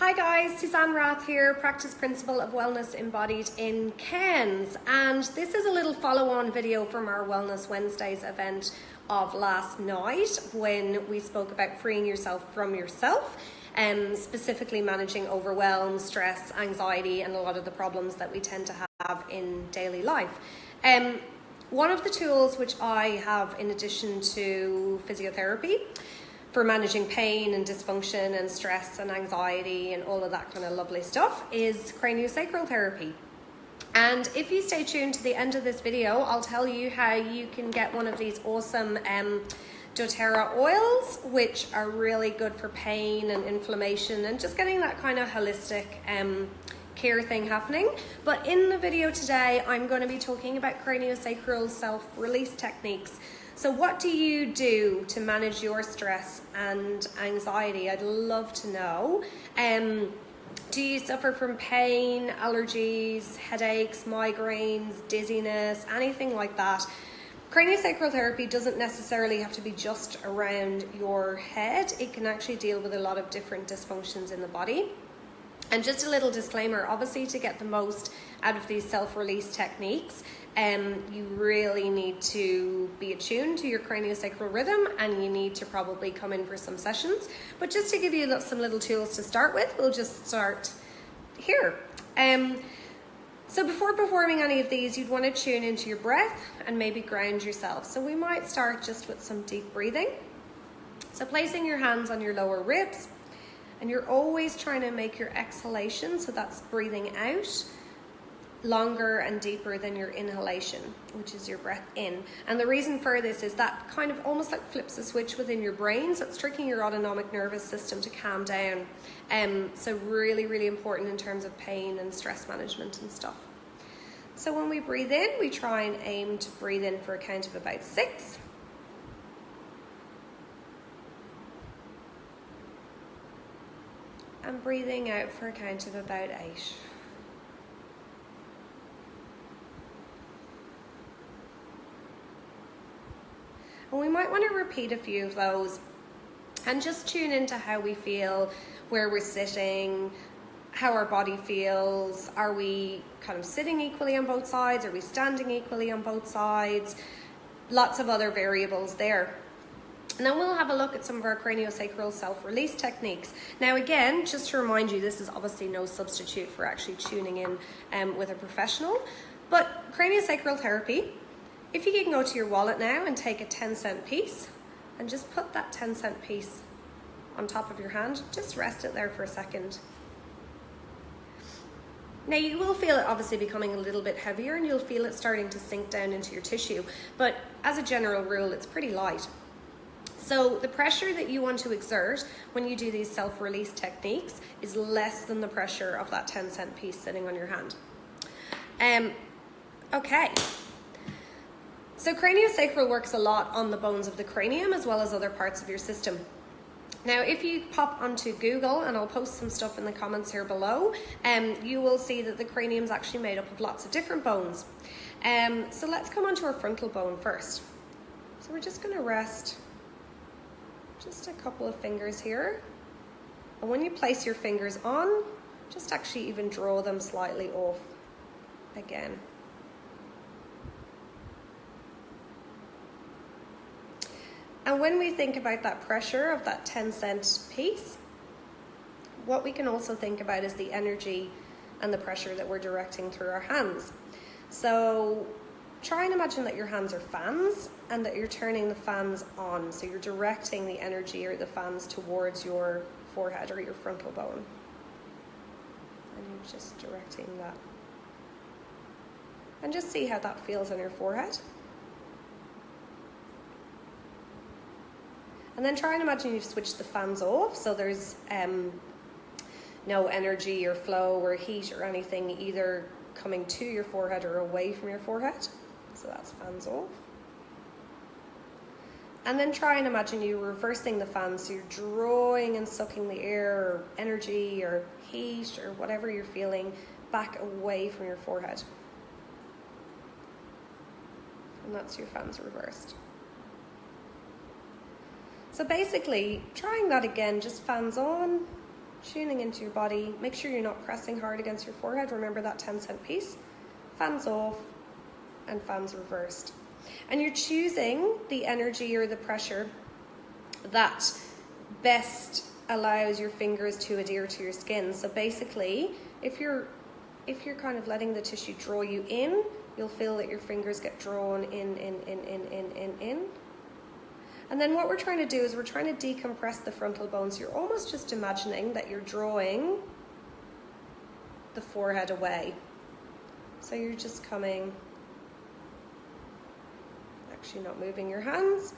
Hi guys, Suzanne Rath here, Practice Principal of Wellness Embodied in Cairns, and this is a little follow-on video from our Wellness Wednesdays event of last night when we spoke about freeing yourself from yourself and specifically managing overwhelm, stress, anxiety and a lot of the problems that we tend to have in daily life. One of the tools which I have in addition to physiotherapy for managing pain and dysfunction and stress and anxiety and all of that kind of lovely stuff is craniosacral therapy. And if you stay tuned to the end of this video, I'll tell you how you can get one of these awesome Doterra Oils, which are really good for pain and inflammation and just getting that kind of holistic care thing happening. But in the video today, I'm going to be talking about craniosacral self-release techniques. So what do you do to manage your stress and anxiety? I'd love to know. Do you suffer from pain, allergies, headaches, migraines, dizziness, anything like that? Craniosacral therapy doesn't necessarily have to be just around your head. It can actually deal with a lot of different dysfunctions in the body. And just a little disclaimer, obviously to get the most out of these self-release techniques, you really need to be attuned to your craniosacral rhythm and you need to probably come in for some sessions. But just to give you some little tools to start with, we'll just start here. So before performing any of these, you'd want to tune into your breath and maybe ground yourself. So we might start just with some deep breathing. So placing your hands on your lower ribs, and you're always trying to make your exhalation, so that's breathing out, longer and deeper than your inhalation, which is your breath in. And the reason for this is that kind of almost like flips a switch within your brain, so it's tricking your autonomic nervous system to calm down. So really, really important in terms of pain and stress management and stuff. So when we breathe in, we try and aim to breathe in for a count of about 6. And breathing out for a count of about 8. And we might want to repeat a few of those and just tune into how we feel, where we're sitting, how our body feels. Are we kind of sitting equally on both sides? Are we standing equally on both sides? Lots of other variables there. And then we'll have a look at some of our craniosacral self-release techniques. Now again, just to remind you, this is obviously no substitute for actually tuning in with a professional. But craniosacral therapy, if you can go to your wallet now and take a 10-cent piece and just put that 10-cent piece on top of your hand, just rest it there for a second. Now you will feel it obviously becoming a little bit heavier and you'll feel it starting to sink down into your tissue. But as a general rule, it's pretty light. So the pressure that you want to exert when you do these self-release techniques is less than the pressure of that 10-cent piece sitting on your hand. Okay. So craniosacral works a lot on the bones of the cranium as well as other parts of your system. Now, if you pop onto Google, and I'll post some stuff in the comments here below, you will see that the cranium is actually made up of lots of different bones. So let's come onto our frontal bone first. So we're just going to rest just a couple of fingers here. And when you place your fingers on, just actually even draw them slightly off again. And when we think about that pressure of that 10-cent piece, what we can also think about is the energy and the pressure that we're directing through our hands. So try and imagine that your hands are fans and that you're turning the fans on. So you're directing the energy or the fans towards your forehead or your frontal bone. And you're just directing that. And just see how that feels on your forehead. And then try and imagine you've switched the fans off, so there's no energy or flow or heat or anything either coming to your forehead or away from your forehead. So that's fans off. And then try and imagine you reversing the fans, so you're drawing and sucking the air or energy or heat or whatever you're feeling back away from your forehead. And that's your fans reversed. So basically, trying that again, just fans on tuning into your body. Make sure you're not pressing hard against your forehead. Remember that 10-cent piece. Fans off and fans reversed. And you're choosing the energy or the pressure that best allows your fingers to adhere to your skin. So basically, if you're kind of letting the tissue draw you in, you'll feel that your fingers get drawn in. And then what we're trying to do is we're trying to decompress the frontal bones. You're almost just imagining that you're drawing the forehead away. So you're just coming, actually not moving your hands,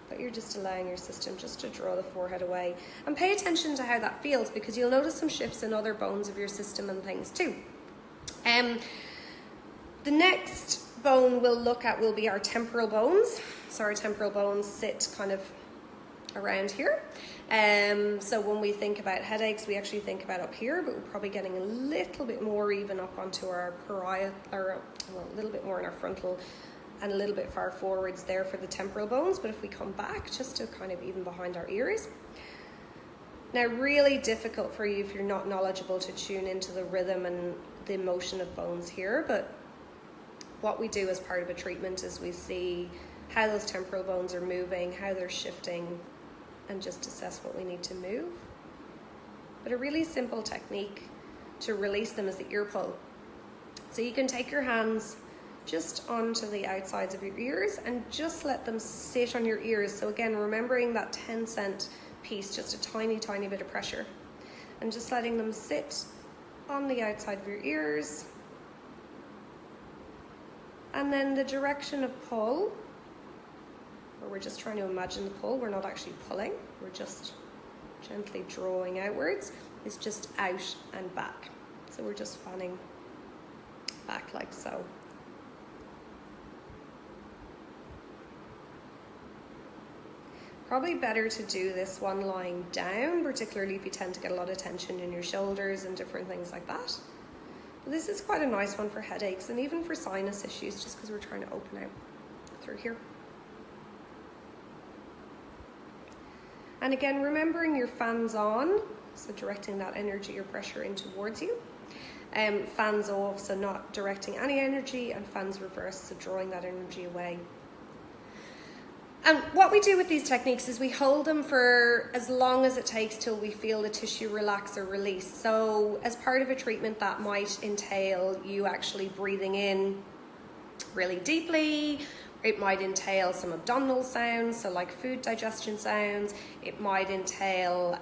but you're just allowing your system just to draw the forehead away. And pay attention to how that feels, because you'll notice some shifts in other bones of your system and things too. The next bone we'll look at will be our temporal bones. So our temporal bones sit kind of around here. So when we think about headaches, we actually think about up here, but we're probably getting a little bit more even up onto our parietal, or well, a little bit more in our frontal and a little bit far forwards there for the temporal bones. But if we come back just to kind of even behind our ears. Now, really difficult for you if you're not knowledgeable to tune into the rhythm and the motion of bones here, but what we do as part of a treatment is we see how those temporal bones are moving, how they're shifting, and just assess what we need to move. But a really simple technique to release them is the ear pull. So you can take your hands just onto the outsides of your ears and just let them sit on your ears. So again, remembering that 10-cent piece, just a tiny, tiny bit of pressure, and just letting them sit on the outside of your ears. And then the direction of pull, where we're just trying to imagine the pull, we're not actually pulling, we're just gently drawing outwards, is just out and back. So we're just fanning back like so. Probably better to do this one lying down, particularly if you tend to get a lot of tension in your shoulders and different things like that. But this is quite a nice one for headaches and even for sinus issues, just because we're trying to open out through here. And again, remembering your fans on, so directing that energy or pressure in towards you. Fans off, so not directing any energy, and fans reversed, so drawing that energy away. And what we do with these techniques is we hold them for as long as it takes till we feel the tissue relax or release. So as part of a treatment, that might entail you actually breathing in really deeply. It might entail some abdominal sounds, so like food digestion sounds. It might entail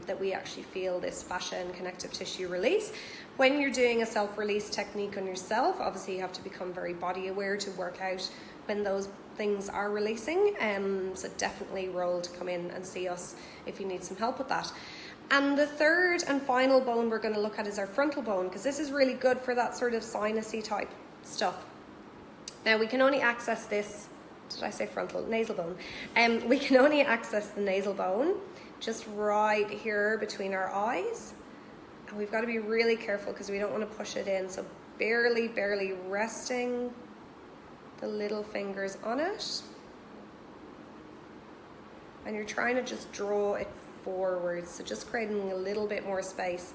that we actually feel this fascia and connective tissue release. When you're doing a self-release technique on yourself, obviously you have to become very body aware to work out when those things are releasing. So definitely roll to come in and see us if you need some help with that. And the third and final bone we're going to look at is our frontal bone, because this is really good for that sort of sinusy type stuff. Now we can only access this, did I say frontal? Nasal bone. We can only access the nasal bone just right here between our eyes. And we've got to be really careful because we don't want to push it in. So barely resting the little fingers on it. And you're trying to just draw it forward. So just creating a little bit more space.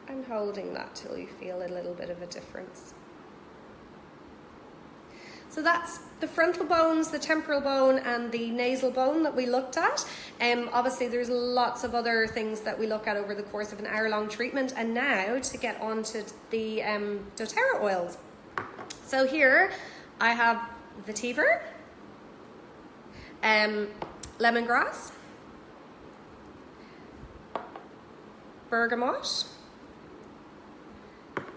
And holding that till you feel a little bit of a difference. So that's the frontal bones, the temporal bone, and the nasal bone that we looked at. Obviously there's lots of other things that we look at over the course of an hour-long treatment. And now to get on to the Doterra oils. So here I have vetiver, lemongrass, bergamot,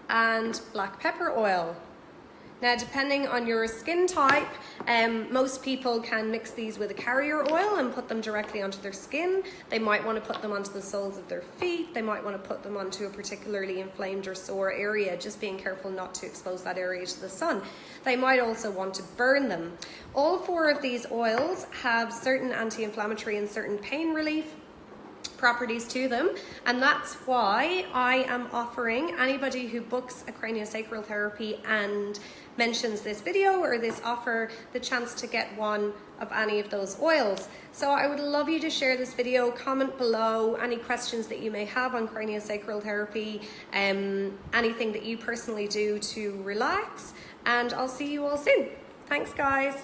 and black pepper oil. Now, depending on your skin type, most people can mix these with a carrier oil and put them directly onto their skin. They might want to put them onto the soles of their feet. They might want to put them onto a particularly inflamed or sore area, just being careful not to expose that area to the sun. They might also want to burn them. All four of these oils have certain anti-inflammatory and certain pain relief properties to them, and that's why I am offering anybody who books a craniosacral therapy and mentions this video or this offer the chance to get one of any of those oils. So I would love you to share this video, comment below any questions that you may have on craniosacral therapy, anything that you personally do to relax, and I'll see you all soon. Thanks guys.